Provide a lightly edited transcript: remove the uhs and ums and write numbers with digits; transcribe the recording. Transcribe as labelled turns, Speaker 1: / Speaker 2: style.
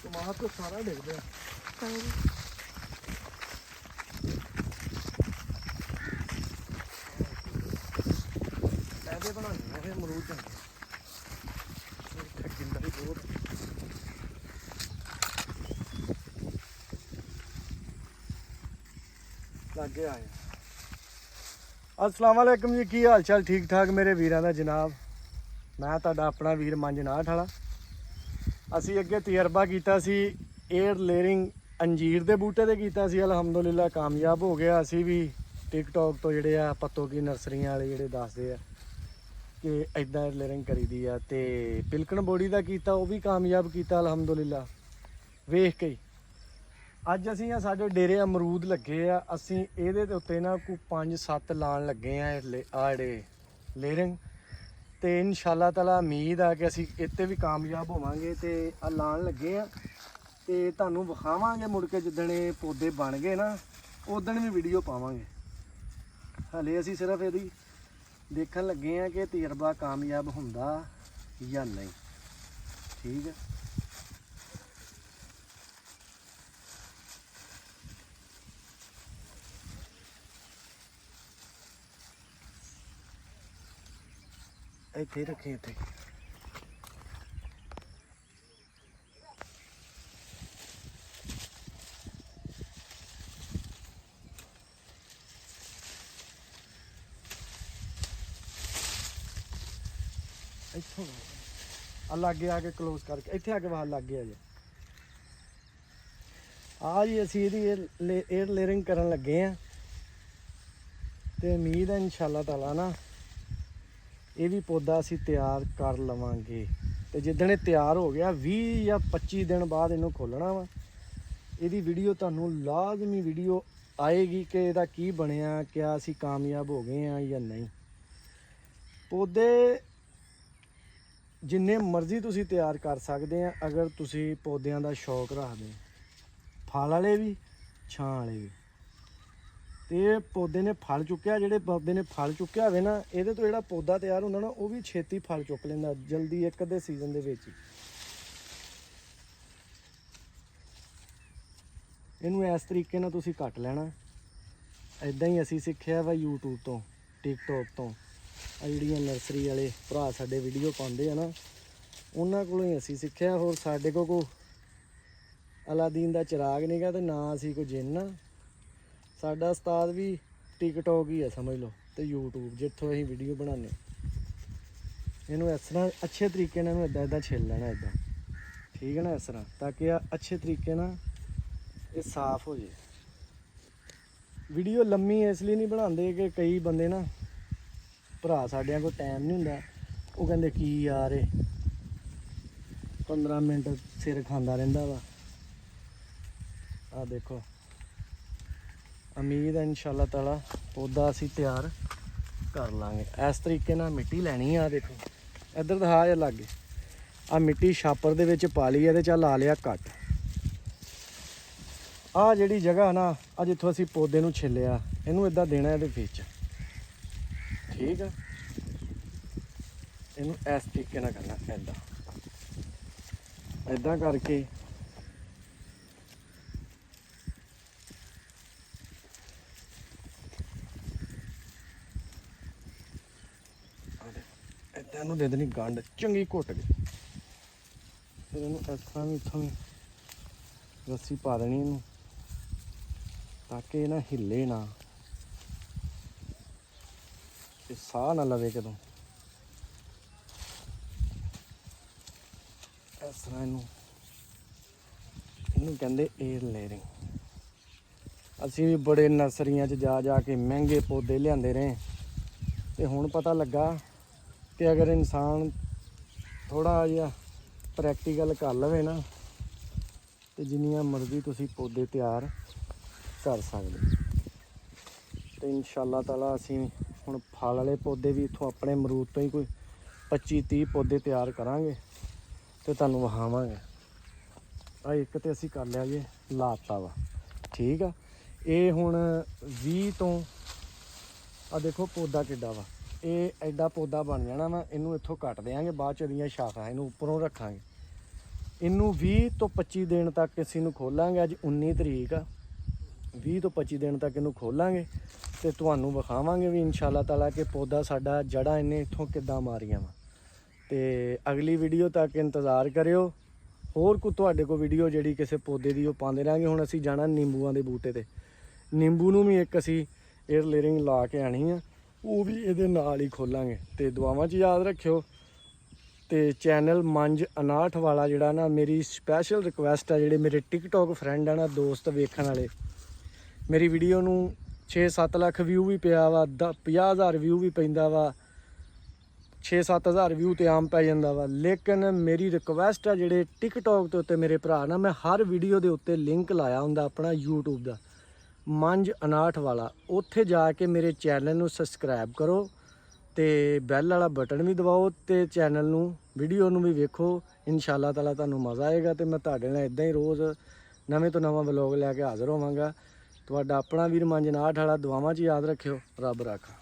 Speaker 1: टमाटर सारा डिग गया। ऐसे बनाने हैं अमरूद गिंदा ही बहुत लागे आए। अस्सलाम वालेकुम जी, की हाल चाल? ठीक ठाक मेरे वीरां दा जनाब। मैं तुहाडा अपना वीर मंजनाठ वाला। ਅਸੀਂ ਅੱਗੇ ਤਜਰਬਾ ਕੀਤਾ ਸੀ ਏਅਰ ਲੇਅਰਿੰਗ ਅੰਜੀਰ ਦੇ ਬੂਟੇ ਤੇ ਕੀਤਾ ਸੀ। ਅਲਹਮਦੁਲਿਲਾ ਕਾਮਯਾਬ ਹੋ ਗਿਆ। ਅਸੀਂ ਵੀ ਟਿਕਟੌਕ ਤੋਂ ਜਿਹੜੇ ਆ ਪੱਤੋ ਕੀ ਨਰਸਰੀਆਂ ਵਾਲੇ ਜਿਹੜੇ ਦੱਸਦੇ ਆ ਕਿ ਇਦਾਂ ਲੇਅਰਿੰਗ ਕਰੀਦੀ ਆ, ਤੇ ਪਿਲਕਣ ਬੋੜੀ ਦਾ ਕੀਤਾ, ਉਹ ਵੀ ਕਾਮਯਾਬ ਕੀਤਾ ਅਲਹਮਦੁਲਿਲਾ ਵੇਖ ਕੇ। ਅੱਜ ਅਸੀਂ ਆ ਸਾਡੇ ਡੇਰੇ ਅਮਰੂਦ ਲੱਗੇ ਆ, ਅਸੀਂ ਇਹਦੇ ਦੇ ਉੱਤੇ ਨਾ ਕੋਈ 5-7 ਲਾਣ ਲੱਗੇ ਆ ਜਿਹੜੇ ਲੇਅਰਿੰਗ, ਤੇ ਇਨਸ਼ਾਅੱਲਾ ਤਾਲਾ ਉਮੀਦ ਆ ਕਿ ਅਸੀਂ ਇੱਥੇ ਵੀ ਕਾਮਯਾਬ ਹੋਵਾਂਗੇ। ਤੇ ਆ ਲਾਣ ਲੱਗੇ ਆ ਤੇ ਤੁਹਾਨੂੰ ਵਿਖਾਵਾਂਗੇ ਮੁੜ ਕੇ ਜਿੱਦਣ ਇਹ ਪੌਦੇ ਬਣ ਗਏ ਨਾ ਉਦਣ ਵੀ ਵੀਡੀਓ ਪਾਵਾਂਗੇ। ਹਲੇ ਅਸੀਂ ਸਿਰਫ ਇਹਦੀ ਦੇਖਣ ਲੱਗੇ ਆ ਕਿ ਤਜਰਬਾ ਕਾਮਯਾਬ ਹੁੰਦਾ ਜਾਂ ਨਹੀਂ। ਠੀਕ ਹੈ, ਇੱਥੇ ਰੱਖੇ ਇੱਥੇ। ਇੱਥੋਂ ਆ ਲਾਗੇ ਆ ਕੇ ਕਲੋਜ਼ ਕਰਕੇ ਇੱਥੇ ਆ ਕੇ ਬਾਹਰ ਲੱਗ ਗਿਆ ਜੀ। ਆ ਜੀ ਅਸੀਂ ਇਹਦੀ ਏਅਰ ਲੇਅਰਿੰਗ ਕਰਨ ਲੱਗੇ ਆ ਤੇ ਉਮੀਦ ਹੈ ਇਨਸ਼ਾਅੱਲਾ ਤਾਲਾ ਨਾ ਇਹ ਵੀ ਪੌਦਾ ਅਸੀਂ ਤਿਆਰ ਕਰ ਲਵਾਂਗੇ। ਤੇ ਜਿੱਦਣ ਇਹ ਤਿਆਰ ਹੋ ਗਿਆ 20 ਜਾਂ 25 ਦਿਨ ਬਾਅਦ ਇਹਨੂੰ ਖੋਲਣਾ ਵਾ। ਇਹਦੀ ਵੀਡੀਓ ਤੁਹਾਨੂੰ ਲਾਜ਼ਮੀ ਵੀਡੀਓ ਆਏਗੀ ਕਿ ਇਹਦਾ ਕੀ ਬਣਿਆ, ਕਿਆ ਅਸੀਂ ਕਾਮਯਾਬ ਹੋ ਗਏ ਆ ਜਾਂ ਨਹੀਂ। ਪੌਦੇ ਜਿੰਨੇ ਮਰਜ਼ੀ ਤੁਸੀਂ ਤਿਆਰ ਕਰ ਸਕਦੇ ਆ ਅਗਰ ਤੁਸੀਂ ਪੌਦਿਆਂ ਦਾ ਸ਼ੌਕ ਰੱਖਦੇ, ਫਲ ਵਾਲੇ ਵੀ ਛਾਂ ਵਾਲੇ ਵੀ। ਤੇ ਪੌਦੇ ਨੇ ਫਲ ਚੁੱਕਿਆ, ਜਿਹੜੇ ਪੌਦੇ ਨੇ ਫਲ ਚੁੱਕਿਆ ਹੋਵੇ ਨਾ, ਇਹਦੇ ਤੋਂ ਜਿਹੜਾ ਪੌਦਾ ਤਿਆਰ ਹੁੰਦਾ ਨਾ ਉਹ ਵੀ ਛੇਤੀ ਫਲ ਚੁੱਕ ਲੈਂਦਾ, ਜਲਦੀ ਇੱਕ ਅੱਧੇ ਸੀਜ਼ਨ ਦੇ ਵਿੱਚ ਹੀ। ਇਹਨੂੰ ਇਸ ਤਰੀਕੇ ਨਾਲ ਤੁਸੀਂ ਕੱਟ ਲੈਣਾ। ਇੱਦਾਂ ਹੀ ਅਸੀਂ ਸਿੱਖਿਆ ਵਾ YouTube ਤੋਂ, ਟਿਕਟੌਕ ਤੋਂ। ਆ ਜਿਹੜੀਆਂ ਨਰਸਰੀ ਵਾਲੇ ਭਰਾ ਸਾਡੇ ਵੀਡੀਓ ਪਾਉਂਦੇ ਆ ਨਾ, ਉਹਨਾਂ ਕੋਲੋਂ ਹੀ ਅਸੀਂ ਸਿੱਖਿਆ। ਹੋਰ ਸਾਡੇ ਕੋਲ ਕੋਈ ਅਲਾਦੀਨ ਦਾ ਚਿਰਾਗ ਨਹੀਂ ਗਾ ਤੇ ਨਾ ਅਸੀਂ ਕੋਈ ਜਿੰਨ। ਸਾਡਾ ਉਸਤਾਦ ਵੀ ਟਿਕਟੌਕ ਹੀ ਹੈ ਸਮਝ ਲਓ, ਤੇ YouTube ਜਿੱਥੋਂ ਅਸੀਂ ਵੀਡੀਓ ਬਣਾਉਂਦੇ। ਇਹਨੂੰ ਇਸ ਤਰ੍ਹਾਂ ਅੱਛੇ ਤਰੀਕੇ ਨਾਲ ਇਹਨੂੰ ਇੱਦਾਂ ਛਿੱਲ ਲੈਣਾ ਇੱਦਾਂ, ਠੀਕ ਹੈ ਨਾ, ਇਸ ਤਰ੍ਹਾਂ, ਤਾਂ ਕਿ ਅੱਛੇ ਤਰੀਕੇ ਨਾਲ ਇਹ ਸਾਫ਼ ਹੋ ਜਾਏ। ਵੀਡੀਓ ਲੰਮੀ ਇਸ ਲਈ ਨਹੀਂ ਬਣਾਉਂਦੇ ਕਿ ਕਈ ਬੰਦੇ ਨਾ ਭਰਾ ਸਾਡਿਆਂ ਕੋਲ ਟਾਈਮ ਨਹੀਂ ਹੁੰਦਾ, ਉਹ ਕਹਿੰਦੇ ਕੀ ਯਾਰ ਇਹ 15 ਮਿੰਟ ਸਿਰ ਖਾਂਦਾ ਰਹਿੰਦਾ ਵਾ। ਆਹ ਦੇਖੋ, ਉਮੀਦ ਹੈ ਇਨਸ਼ਾਅੱਲਾ ਤਾਲਾ ਪੌਦਾ ਅਸੀਂ ਤਿਆਰ ਕਰ ਲਾਂਗੇ। ਇਸ ਤਰੀਕੇ ਨਾਲ ਮਿੱਟੀ ਲੈਣੀ ਆ। ਦੇਖੋ ਇੱਧਰ ਦਿਖਾ ਜਾ ਲਾਗੇ, ਆ ਮਿੱਟੀ ਛਾਪਰ ਦੇ ਵਿੱਚ ਪਾ ਲਈ, ਇਹਦੇ 'ਚ ਲਾ ਲਿਆ ਕੱਟ। ਆਹ ਜਿਹੜੀ ਜਗ੍ਹਾ ਨਾ, ਆ ਜਿੱਥੋਂ ਅਸੀਂ ਪੌਦੇ ਨੂੰ ਛਿੱਲਿਆ, ਇਹਨੂੰ ਇੱਦਾਂ ਦੇਣਾ ਇਹਦੇ ਵਿੱਚ, ਠੀਕ ਆ। ਇਹਨੂੰ ਇਸ ਤਰੀਕੇ ਨਾਲ ਕਰਨਾ, ਇੱਦਾਂ ਇੱਦਾਂ ਕਰਕੇ ਇੱਦਾਂ ਇਹਨੂੰ ਦੇ ਦੇਣੀ ਗੰਢ ਚੰਗੀ ਘੁੱਟ ਕੇ। ਫਿਰ ਇਹਨੂੰ ਇਸ ਤਰ੍ਹਾਂ ਵੀ ਇੱਥੋਂ ਵੀ ਰੱਸੀ ਪਾ ਦੇਣੀ ਇਹਨੂੰ, ਤਾਂ ਕਿ ਇਹ ਨਾ ਹਿੱਲੇ ਨਾ, ਤੇ ਸਾਹ ਨਾ ਲਵੇ ਕਦੋਂ। ਇਸ ਤਰ੍ਹਾਂ ਇਹਨੂੰ ਕਹਿੰਦੇ ਏਅਰ ਲੇਅਰਿੰਗ। ਅਸੀਂ ਵੀ ਬੜੇ ਨਰਸਰੀਆਂ 'ਚ ਜਾ ਕੇ ਮਹਿੰਗੇ ਪੌਦੇ ਲਿਆਂਦੇ ਰਹੇ, ਤੇ ਹੁਣ ਪਤਾ ਲੱਗਾ ਕਿ ਅਗਰ ਇਨਸਾਨ ਥੋੜ੍ਹਾ ਜਿਹਾ ਪ੍ਰੈਕਟੀਕਲ ਕਰ ਲਵੇ ਨਾ, ਤੇ ਜਿੰਨੀਆਂ ਮਰਜ਼ੀ ਤੁਸੀਂ ਪੌਦੇ ਤਿਆਰ ਕਰ ਸਕਦੇ। ਤੇ ਇਨਸ਼ਾਅੱਲਾ ਤਾਲਾ ਅਸੀਂ ਹੁਣ ਫਲ ਵਾਲੇ ਪੌਦੇ ਵੀ ਇੱਥੋਂ ਆਪਣੇ ਅਮਰੂਦ ਤੋਂ ਹੀ ਕੋਈ 25-30 ਪੌਦੇ ਤਿਆਰ ਕਰਾਂਗੇ ਤੇ ਤੁਹਾਨੂੰ ਵਿਖਾਵਾਂਗੇ। ਆ ਇੱਕ ਤੇ ਅਸੀਂ ਕਰ ਲਿਆ ਜੇ ਲਾਤਾ ਵਾ, ਠੀਕ ਆ। ਇਹ ਹੁਣ 20 ਤੋਂ ਆ ਦੇਖੋ ਪੌਦਾ ਕਿੱਡਾ ਵਾ, ਇਹ ਐਡਾ ਪੌਦਾ ਬਣ ਜਾਣਾ ਵਾ। ਇਹਨੂੰ ਇੱਥੋਂ ਕੱਟ ਦਿਆਂਗੇ, ਬਾਅਦ ਚ ਇਹਦੀਆਂ ਸ਼ਾਖਾਂ ਇਹਨੂੰ ਉੱਪਰੋਂ ਰੱਖਾਂਗੇ। ਇਹਨੂੰ 20 ਤੋਂ 25 ਦਿਨ ਤੱਕ ਅਸੀਂ ਇਹਨੂੰ ਖੋਲਾਂਗੇ। ਅੱਜ 19 ਤਰੀਕ ਆ, 20 ਤੋਂ 25 ਦਿਨ ਤੱਕ ਇਹਨੂੰ ਖੋਲਾਂਗੇ ਤੇ ਤੁਹਾਨੂੰ ਵਿਖਾਵਾਂਗੇ ਵੀ ਇਨਸ਼ਾਅੱਲਾ ਤਾਲਾ ਕਿ ਪੌਦਾ ਸਾਡਾ ਜੜ੍ਹਾਂ ਇਹਨੇ ਇੱਥੋਂ ਕਿੱਦਾਂ ਮਾਰੀਆਂ ਵਾ। ਤੇ ਅਗਲੀ ਵੀਡੀਓ ਤੱਕ ਇੰਤਜ਼ਾਰ ਕਰਿਓ। ਹੋਰ ਕੋਈ ਤੁਹਾਡੇ ਕੋਲ ਵੀਡੀਓ ਜਿਹੜੀ ਕਿਸੇ ਪੌਦੇ ਦੀ ਉਹ ਪਾਉਂਦੇ ਰਹਾਂਗੇ। ਹੁਣ ਅਸੀਂ ਜਾਣਾ ਨਿੰਬੂਆਂ ਦੇ ਬੂਟੇ ਤੇ, ਨਿੰਬੂ ਨੂੰ ਵੀ ਇੱਕ ਅਸੀਂ 에ਅਰ ਲੇਅਰਿੰਗ ਲਾ ਕੇ ਆਣੀ ਆ, ਉਹ ਵੀ ਇਹਦੇ ਨਾਲ ਹੀ ਖੋਲਾਂਗੇ। ਤੇ ਦੁਆਵਾਂ 'ਚ ਯਾਦ ਰੱਖਿਓ। ਤੇ ਚੈਨਲ ਮੰਜ 59 ਵਾਲਾ ਜਿਹੜਾ ਨਾ, ਮੇਰੀ ਸਪੈਸ਼ਲ ਰਿਕੁਐਸਟ ਆ ਜਿਹੜੇ ਮੇਰੇ ਟਿਕਟੋਕ ਫਰੈਂਡ ਆ ਨਾ, ਦੋਸਤ ਵੇਖਣ ਵਾਲੇ, ਮੇਰੀ ਵੀਡੀਓ ਨੂੰ 6-7 ਲੱਖ ਵਿਊ ਵੀ ਪਿਆ ਵਾ, 50,000 ਵਿਊ ਵੀ ਪੈਂਦਾ ਵਾ, 6-7 ਹਜ਼ਾਰ ਵਿਊ ਤੇ ਆਮ ਪੈ ਜਾਂਦਾ ਵਾ। ਲੇਕਿਨ ਮੇਰੀ ਰਿਕੁਐਸਟ ਆ ਜਿਹੜੇ ਟਿਕਟੋਕ ਦੇ ਉੱਤੇ ਮੇਰੇ ਭਰਾ ਨਾ, ਮੈਂ ਹਰ ਵੀਡੀਓ ਦੇ ਉੱਤੇ ਲਿੰਕ ਲਾਇਆ ਹੁੰਦਾ ਆਪਣਾ YouTube ਦਾ, ਮੰਜ 59 ਵਾਲਾ। ਉੱਥੇ ਜਾ ਕੇ ਮੇਰੇ ਚੈਨਲ ਨੂੰ ਸਬਸਕ੍ਰਾਈਬ ਕਰੋ ਤੇ ਬੈਲ ਵਾਲਾ ਬਟਨ ਵੀ ਦਬਾਓ ਤੇ ਚੈਨਲ ਨੂੰ, ਵੀਡੀਓ ਨੂੰ ਵੀ ਵੇਖੋ। ਇਨਸ਼ਾਅੱਲਾ ਤਾਲਾ ਤੁਹਾਨੂੰ ਮਜ਼ਾ ਆਏਗਾ ਤੇ ਮੈਂ ਤੁਹਾਡੇ ਨਾਲ ਇਦਾਂ ਹੀ ਰੋਜ਼ ਨਵੇਂ ਤੋਂ ਨਵਾਂ ਵਲੋਗ ਲੈ ਕੇ ਹਾਜ਼ਰ ਹੋਵਾਂਗਾ। ਤੁਹਾਡਾ ਆਪਣਾ ਵੀਰ ਮੰਜ 59 ਵਾਲਾ। ਦੁਆਵਾਂ 'ਚ ਯਾਦ ਰੱਖਿਓ। ਰੱਬ ਰਾਖਾ।